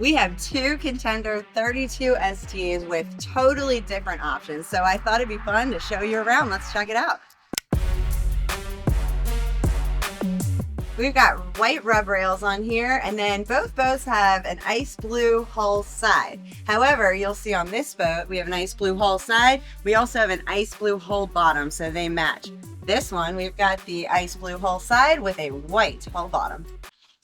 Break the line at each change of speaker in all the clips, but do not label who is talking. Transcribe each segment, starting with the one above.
We have two Contender 32ST's with totally different options, so I thought it'd be fun to show you around. Let's check it out. We've got white rub rails on here, and then both boats have an ice blue hull side. However, you'll see on this boat, we have an ice blue hull side. We also have an ice blue hull bottom, so they match. This one, we've got the ice blue hull side with a white hull bottom.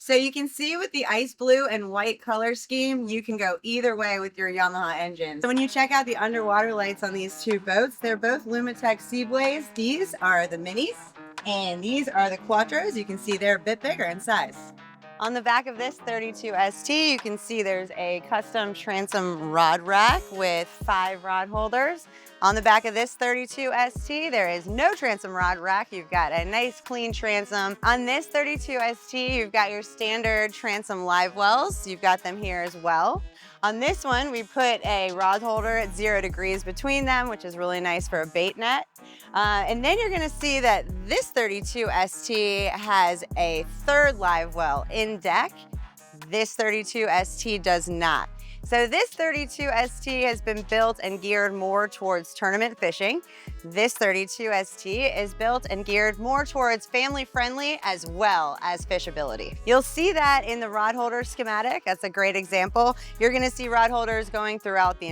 So you can see with the ice blue and white color scheme, you can go either way with your Yamaha engine. So when you check out the underwater lights on these two boats, they're both Lumitech Seablaze. These are the minis, and these are the Quattros. You can see they're a bit bigger in size. On the back of this 32ST, you can see there's a custom transom rod rack with 5 rod holders. On the back of this 32ST, there is no transom rod rack. You've got a nice clean transom. On this 32ST, you've got your standard transom live wells. You've got them here as well. On this one, we put a rod holder at 0 degrees between them, which is really nice for a bait net. And then you're gonna see that this 32ST has a 3rd live well in deck. This 32ST does not. So this 32ST has been built and geared more towards tournament fishing. This 32ST is built and geared more towards family friendly as well as fishability. You'll see that in the rod holder schematic. That's a great example. You're gonna see rod holders going throughout the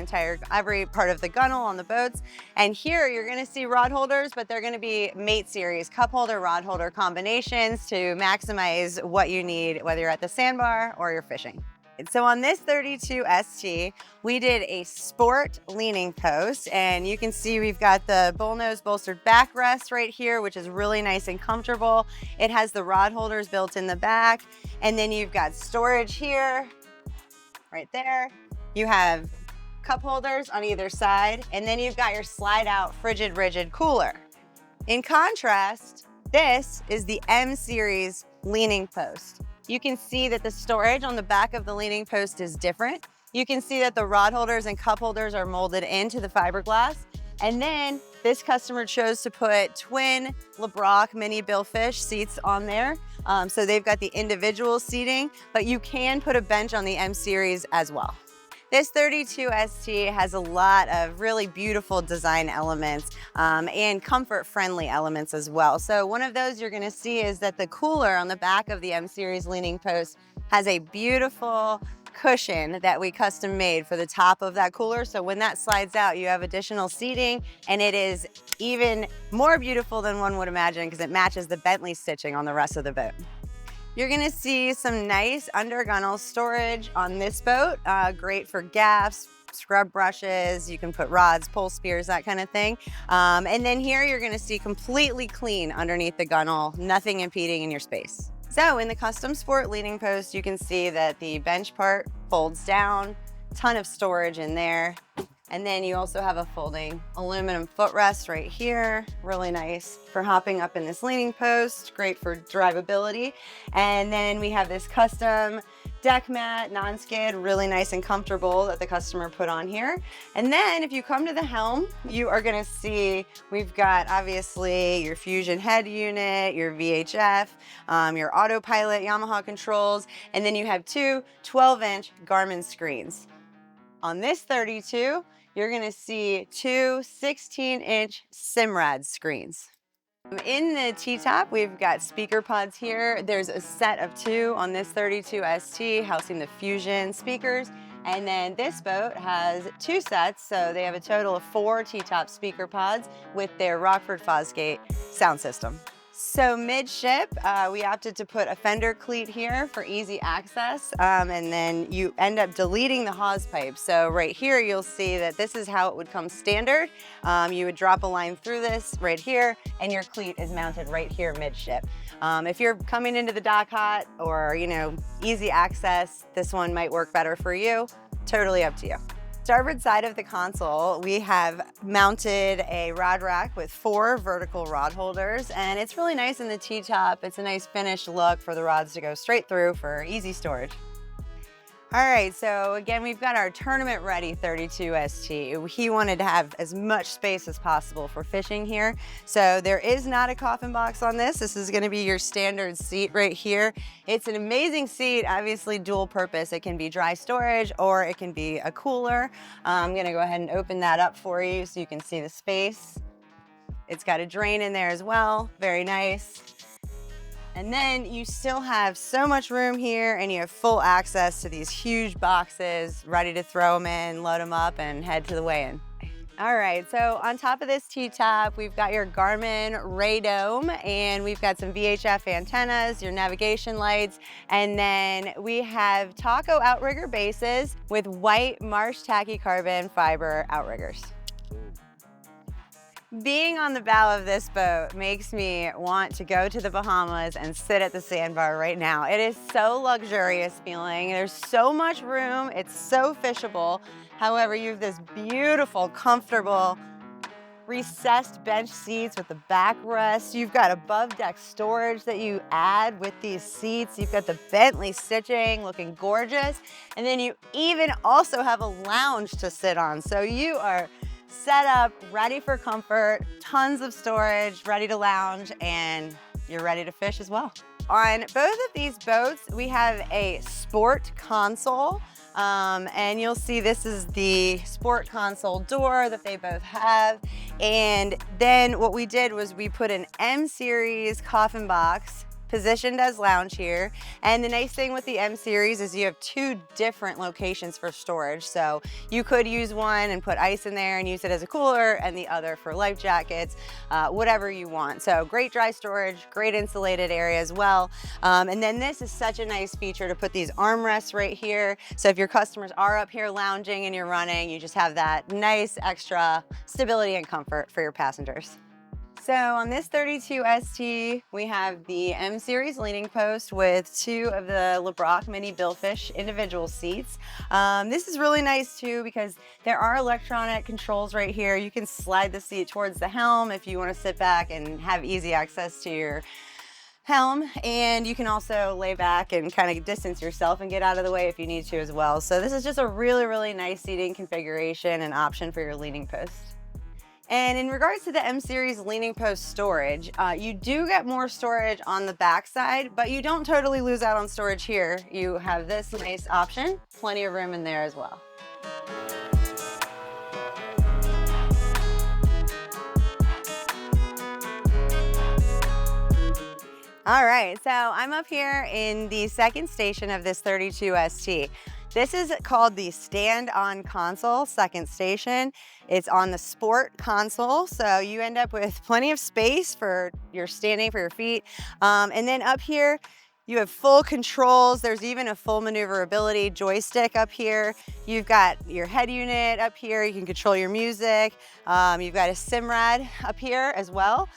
every part of the gunnel on the boats. And here you're gonna see rod holders, but they're gonna be mate series, cup holder, rod holder combinations to maximize what you need, whether you're at the sandbar or you're fishing. So on this 32ST, we did a sport leaning post, and you can see we've got the bullnose bolstered backrest right here, which is really nice and comfortable. It has the rod holders built in the back, and then you've got storage here, right there. You have cup holders on either side, and then you've got your slide out frigid rigid cooler. In contrast, this is the M series leaning post. You can see that the storage on the back of the leaning post is different. You can see that the rod holders and cup holders are molded into the fiberglass. And then this customer chose to put twin LeBrock mini billfish seats on there. So they've got the individual seating, but you can put a bench on the M series as well. This 32ST has a lot of really beautiful design elements and comfort-friendly elements as well. So one of those you're gonna see is that the cooler on the back of the M Series leaning post has a beautiful cushion that we custom made for the top of that cooler. So when that slides out, you have additional seating, and it is even more beautiful than one would imagine because it matches the Bentley stitching on the rest of the boat. You're gonna see some nice under gunnel storage on this boat. Great for gaffs, scrub brushes, you can put rods, pole spears, that kind of thing. And then here you're gonna see completely clean underneath the gunnel, nothing impeding in your space. So in the custom sport leaning post, you can see that the bench part folds down, ton of storage in there. And then you also have a folding aluminum footrest right here. Really nice for hopping up in this leaning post. Great for drivability. And then we have this custom deck mat, non-skid, really nice and comfortable that the customer put on here. And then if you come to the helm, you are gonna see we've got obviously your Fusion head unit, your VHF, your autopilot Yamaha controls, and then you have two 12-inch Garmin screens. On this 32, you're gonna see two 16-inch Simrad screens. In the T-top, we've got speaker pods here. There's a set of 2 on this 32ST housing the Fusion speakers. And then this boat has 2 sets, so they have a total of 4 T-top speaker pods with their Rockford Fosgate sound system. So midship, we opted to put a fender cleat here for easy access, and then you end up deleting the hawse pipe. So right here, you'll see that this is how it would come standard. You would drop a line through this right here, and your cleat is mounted right here midship. If you're coming into the dock hot or, easy access, this one might work better for you. Totally up to you. Starboard side of the console, we have mounted a rod rack with 4 vertical rod holders, and it's really nice in the T-top. It's a nice finished look for the rods to go straight through for easy storage. All right, so again, we've got our tournament ready 32ST. He wanted to have as much space as possible for fishing here. So there is not a coffin box on this. This is gonna be your standard seat right here. It's an amazing seat, obviously dual purpose. It can be dry storage or it can be a cooler. I'm gonna go ahead and open that up for you so you can see the space. It's got a drain in there as well, very nice. And then you still have so much room here and you have full access to these huge boxes, ready to throw them in, load them up and head to the weigh-in. All right, so on top of this T-top, we've got your Garmin radome and we've got some VHF antennas, your navigation lights, and then we have Taco outrigger bases with white Marsh tachycarbon fiber outriggers. Being on the bow of this boat makes me want to go to the Bahamas and sit at the sandbar right now. It is so luxurious feeling. There's so much room. It's so fishable. However, you have this beautiful, comfortable, recessed bench seats with the backrest. You've got above deck storage that you add with these seats. You've got the Bentley stitching looking gorgeous. And then you even also have a lounge to sit on. So you are set up, ready for comfort, tons of storage, ready to lounge, and you're ready to fish as well. On both of these boats, we have a sport console, and you'll see this is the sport console door that they both have. And then what we did was we put an M series coffin box positioned as lounge here. And the nice thing with the M series is you have two different locations for storage. So you could use one and put ice in there and use it as a cooler, and the other for life jackets, whatever you want. So great dry storage, great insulated area as well. And then this is such a nice feature to put these armrests right here. So if your customers are up here lounging and you're running, you just have that nice extra stability and comfort for your passengers. So on this 32ST, we have the M series leaning post with two of the LeBrock mini billfish individual seats. This is really nice too because there are electronic controls right here. You can slide the seat towards the helm if you want to sit back and have easy access to your helm, and you can also lay back and kind of distance yourself and get out of the way if you need to as well. So this is just a really nice seating configuration and option for your leaning post. And in regards to the M series leaning post storage, you do get more storage on the back side, but you don't totally lose out on storage here. You have this nice option, plenty of room in there as well. All right, so I'm up here in the second station of this 32ST. This is called the stand-on console, second station. It's on the sport console, so you end up with plenty of space for your standing for your feet. And then up here, you have full controls. There's even a full maneuverability joystick up here. You've got your head unit up here. You can control your music. You've got a Simrad up here as well.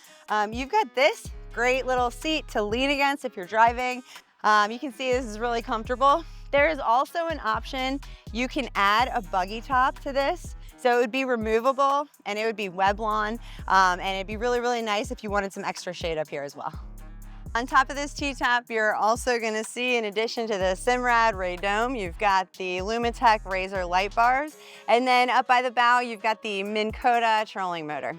You've got this great little seat to lean against if you're driving. You can see this is really comfortable. There is also an option, you can add a buggy top to this. So it would be removable and it would be Weblon, and it'd be really nice if you wanted some extra shade up here as well. On top of this T-top, you're also gonna see, in addition to the Simrad radome, you've got the Lumitech Razor light bars, and then up by the bow, you've got the Minn Kota trolling motor.